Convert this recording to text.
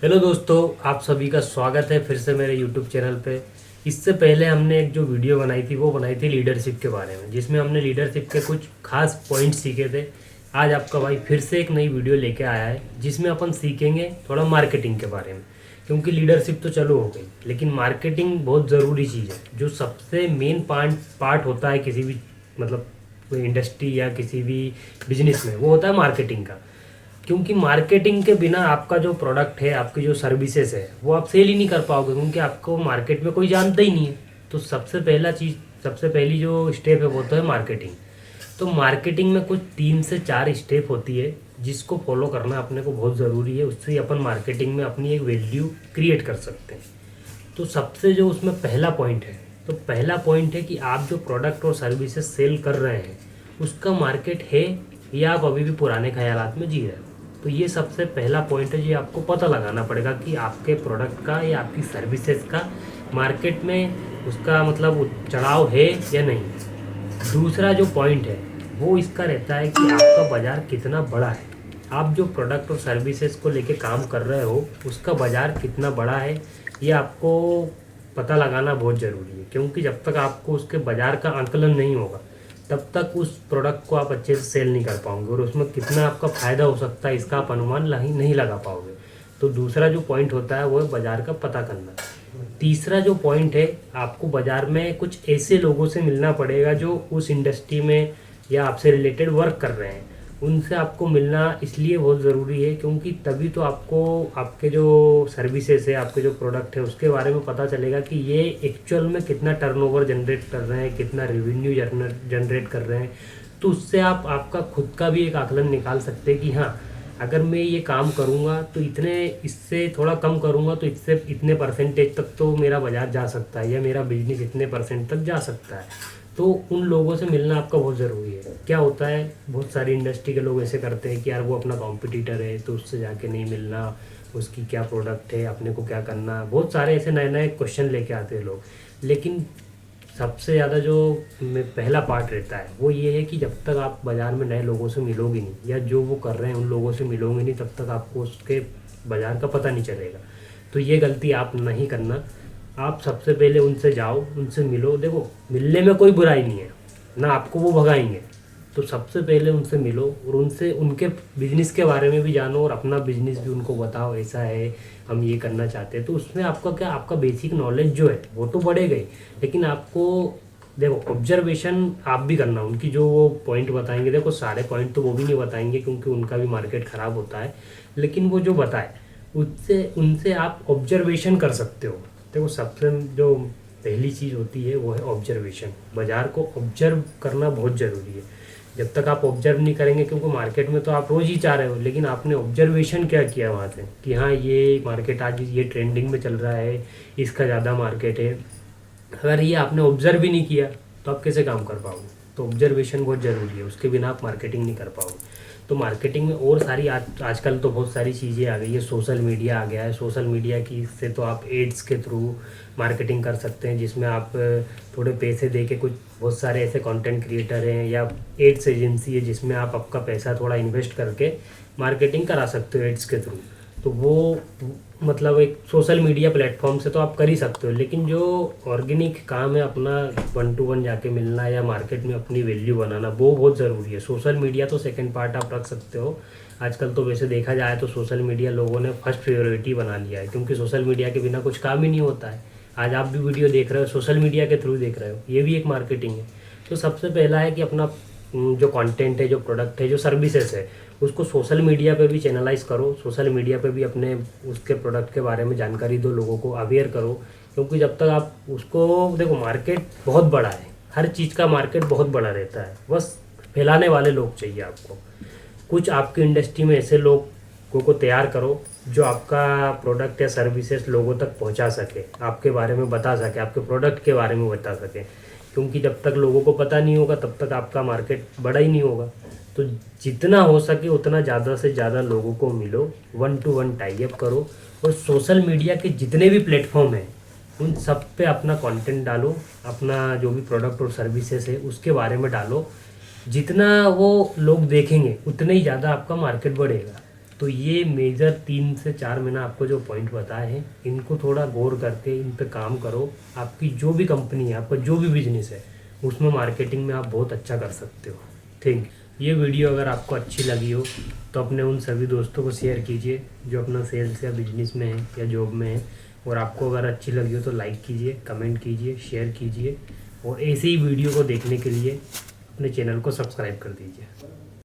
Hello दोस्तों, आप सभी का स्वागत है फिर से मेरे यूट्यूब चैनल पे। इससे पहले हमने एक जो वीडियो बनाई थी वो बनाई थी लीडरशिप के बारे में, जिसमें हमने लीडरशिप के कुछ खास पॉइंट सीखे थे। आज आपका भाई फिर से एक नई वीडियो लेके आया है जिसमें अपन सीखेंगे थोड़ा मार्केटिंग के बारे में। क्योंकि लीडरशिप तो चलो हो गई, लेकिन मार्केटिंग बहुत ज़रूरी चीज़ है। जो सबसे मेन पार्ट होता है किसी भी मतलब कोई इंडस्ट्री या किसी भी बिजनेस में, वो होता है मार्केटिंग का। क्योंकि मार्केटिंग के बिना आपका जो प्रोडक्ट है, आपकी जो सर्विसेज है, वो आप सेल ही नहीं कर पाओगे, क्योंकि आपको मार्केट में कोई जानता ही नहीं है। तो सबसे पहली जो स्टेप है वो तो है मार्केटिंग। तो मार्केटिंग में कुछ 3 से 4 स्टेप होती है जिसको फॉलो करना अपने को बहुत ज़रूरी है। उससे ही अपन मार्केटिंग में अपनी एक वैल्यू क्रिएट कर सकते हैं। तो सबसे जो उसमें पहला पॉइंट है, तो पहला पॉइंट है कि आप जो प्रोडक्ट और सर्विसेज सेल कर रहे हैं उसका मार्केट है या आप अभी भी पुराने ख्यालात में जी रहे हो। तो ये सबसे पहला पॉइंट है, जो आपको पता लगाना पड़ेगा कि आपके प्रोडक्ट का या आपकी सर्विसेज का मार्केट में उसका मतलब चढ़ाव है या नहीं। दूसरा जो पॉइंट है वो इसका रहता है कि आपका बाज़ार कितना बड़ा है। आप जो प्रोडक्ट और सर्विसेज को लेके काम कर रहे हो उसका बाज़ार कितना बड़ा है, ये आपको पता लगाना बहुत ज़रूरी है। क्योंकि जब तक आपको उसके बाज़ार का आंकलन नहीं होगा तब तक उस प्रोडक्ट को आप अच्छे से सेल नहीं कर पाओगे, और उसमें कितना आपका फ़ायदा हो सकता है इसका आप अनुमान नहीं लगा पाओगे। तो दूसरा जो पॉइंट होता है वो है बाज़ार का पता करना। तीसरा जो पॉइंट है, आपको बाज़ार में कुछ ऐसे लोगों से मिलना पड़ेगा जो उस इंडस्ट्री में या आपसे रिलेटेड वर्क कर रहे हैं। उनसे आपको मिलना इसलिए बहुत ज़रूरी है क्योंकि तभी तो आपको आपके जो सर्विसेज है, आपके जो प्रोडक्ट है, उसके बारे में पता चलेगा कि ये एक्चुअल में कितना टर्नओवर जनरेट कर रहे हैं, कितना रेवेन्यू जनरेट कर रहे हैं। तो उससे आप आपका खुद का भी एक आकलन निकाल सकते हैं कि हाँ, अगर मैं ये काम करूँगा तो इतने, इससे थोड़ा कम करूँगा तो इससे इतने परसेंटेज तक तो मेरा बाज़ार जा सकता है, या मेरा बिजनेस इतने परसेंट तक जा सकता है। तो उन लोगों से मिलना आपका बहुत ज़रूरी है। क्या होता है, बहुत सारी इंडस्ट्री के लोग ऐसे करते हैं कि यार वो अपना कॉम्पिटिटर है तो उससे जाके नहीं मिलना, उसकी क्या प्रोडक्ट है, अपने को क्या करना, बहुत सारे ऐसे नए नए क्वेश्चन लेके आते हैं लोग। लेकिन सबसे ज़्यादा जो पहला पार्ट रहता है वो ये है कि जब तक आप बाज़ार में नए लोगों से मिलोगे नहीं, या जो वो कर रहे हैं उन लोगों से मिलोगे नहीं, तब तक आपको उसके बाज़ार का पता नहीं चलेगा। तो ये गलती आप नहीं करना। आप सबसे पहले उनसे जाओ, उनसे मिलो। देखो, मिलने में कोई बुराई नहीं है, ना आपको वो भगाएंगे। तो सबसे पहले उनसे मिलो और उनसे उनके बिजनेस के बारे में भी जानो, और अपना बिजनेस भी उनको बताओ, ऐसा है हम ये करना चाहते हैं। तो उसमें आपका क्या, आपका बेसिक नॉलेज जो है वो तो बढ़ेगा ही, लेकिन आपको देखो ऑब्जर्वेशन आप भी करना। उनकी जो वो पॉइंट बताएंगे, देखो सारे पॉइंट तो वो भी नहीं बताएंगे क्योंकि उनका भी मार्केट ख़राब होता है, लेकिन वो जो बताए उससे उनसे आप ऑब्जर्वेशन कर सकते हो। देखो, सबसे जो पहली चीज़ होती है वो है ऑब्जर्वेशन। बाज़ार को ऑब्जर्व करना बहुत ज़रूरी है। जब तक आप ऑब्जर्व नहीं करेंगे, क्योंकि मार्केट में तो आप रोज़ ही जा रहे हो, लेकिन आपने ऑब्जर्वेशन क्या किया वहाँ से कि हाँ, ये मार्केट आज ये ट्रेंडिंग में चल रहा है, इसका ज़्यादा मार्केट है। अगर ये आपने ऑब्जर्व भी नहीं किया तो आप कैसे काम कर पाओगे। तो ऑब्जर्वेशन बहुत ज़रूरी है, उसके बिना आप मार्केटिंग नहीं कर पाओगे। तो मार्केटिंग में और सारी आजकल तो बहुत सारी चीज़ें आ गई है। सोशल मीडिया आ गया है, सोशल मीडिया की से तो आप एड्स के थ्रू मार्केटिंग कर सकते हैं, जिसमें आप थोड़े पैसे दे के, कुछ बहुत सारे ऐसे कंटेंट क्रिएटर हैं या एड्स एजेंसी है जिसमें आप आपका पैसा थोड़ा इन्वेस्ट करके मार्केटिंग करा सकते हो एड्स के थ्रू। तो वो मतलब एक सोशल मीडिया प्लेटफॉर्म से तो आप कर ही सकते हो, लेकिन जो ऑर्गेनिक काम है अपना, 1 to 1 जाके मिलना या मार्केट में अपनी वैल्यू बनाना, वो बहुत ज़रूरी है। सोशल मीडिया तो सेकंड पार्ट आप रख सकते हो। आजकल तो वैसे देखा जाए तो सोशल मीडिया लोगों ने फर्स्ट प्रायोरिटी बना लिया है, क्योंकि सोशल मीडिया के बिना कुछ काम ही नहीं होता है। आज आप भी वीडियो देख रहे हो, सोशल मीडिया के थ्रू देख रहे हो, ये भी एक मार्केटिंग है। तो सबसे पहला है कि अपना जो कंटेंट है, जो प्रोडक्ट है, जो सर्विसेज है, उसको सोशल मीडिया पे भी चैनलाइज करो। सोशल मीडिया पे भी अपने उसके प्रोडक्ट के बारे में जानकारी दो, लोगों को अवेयर करो। क्योंकि जब तक आप उसको, देखो मार्केट बहुत बड़ा है, हर चीज़ का मार्केट बहुत बड़ा रहता है, बस फैलाने वाले लोग चाहिए आपको। कुछ आपकी इंडस्ट्री में ऐसे लोगों को तैयार करो जो आपका प्रोडक्ट या सर्विसेज लोगों तक पहुंचा सके, आपके बारे में बता सके, आपके प्रोडक्ट के बारे में बता सके। क्योंकि जब तक लोगों को पता नहीं होगा तब तक आपका मार्केट बड़ा ही नहीं होगा। तो जितना हो सके उतना ज़्यादा से ज़्यादा लोगों को मिलो, 1 to 1 टाई अप करो, और सोशल मीडिया के जितने भी प्लेटफॉर्म हैं उन सब पे अपना कंटेंट डालो, अपना जो भी प्रोडक्ट और सर्विसेज है उसके बारे में डालो। जितना वो लोग देखेंगे उतने ही ज़्यादा आपका मार्केट बढ़ेगा। तो ये मेजर 3 से 4 महीना आपको जो पॉइंट बताए हैं, इनको थोड़ा गौर करके इन पे काम करो। आपकी जो भी कंपनी है, आपका जो भी बिजनेस है, उसमें मार्केटिंग में आप बहुत अच्छा कर सकते हो। ये वीडियो अगर आपको अच्छी लगी हो तो अपने उन सभी दोस्तों को शेयर कीजिए जो अपना सेल्स या बिजनेस में है या जॉब में है। और आपको अगर अच्छी लगी हो तो लाइक कीजिए, कमेंट कीजिए, शेयर कीजिए, और ऐसे ही वीडियो को देखने के लिए अपने चैनल को सब्सक्राइब कर दीजिए।